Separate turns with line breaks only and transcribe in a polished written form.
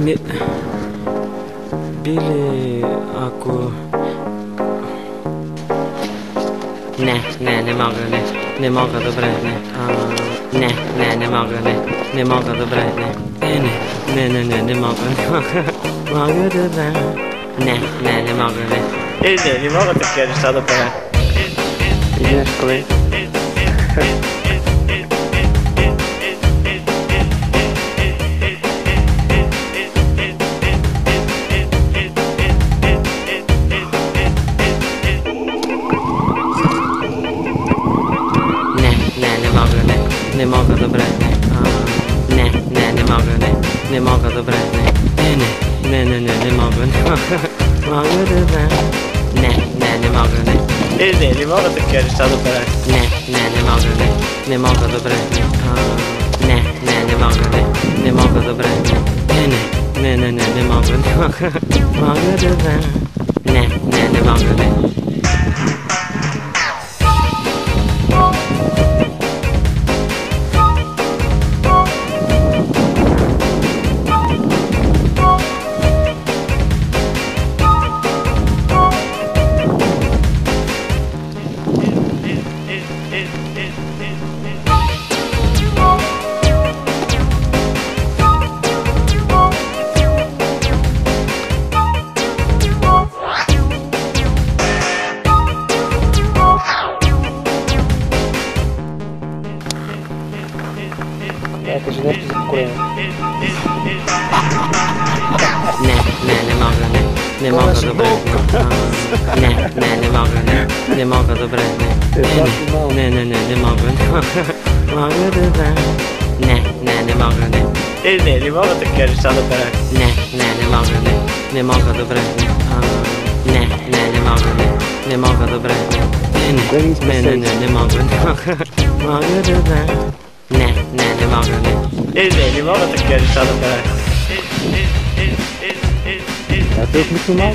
Не. Били, ако... Не мога, не. Не мога, добре, не. Не мога, не. Не мога, добре, не. Не мога, не мога. Мога да да. Не мога, не. Не мога такива неща да правя. Извинеш, колеги. Не мога, добре, не. Не мога, не. Не мога, добре, не. Не мога, не мога. Мога да да. Не мога, не. Не мога такива неща да правя. Не мога, не. Не мога, добре, не. Не мога, не. Не мога, добре, не. Не мога, не мога. Мога да да. Не мога, не. Кажи нещо за поколение. Не мога, не. Не мога, добре, не мога, не. Не мога, добре, не. Не мога, не мога. Мога да да. Не мога, не. Не мога такива неща да правя. Не мога, не. Не мога, добре, не. Не мога, не. Не мога, добре, не. Не мога, не мога. Мога да да. Не мога, не. Не мога такива неща да правя.
Ja, dat is niet normaal.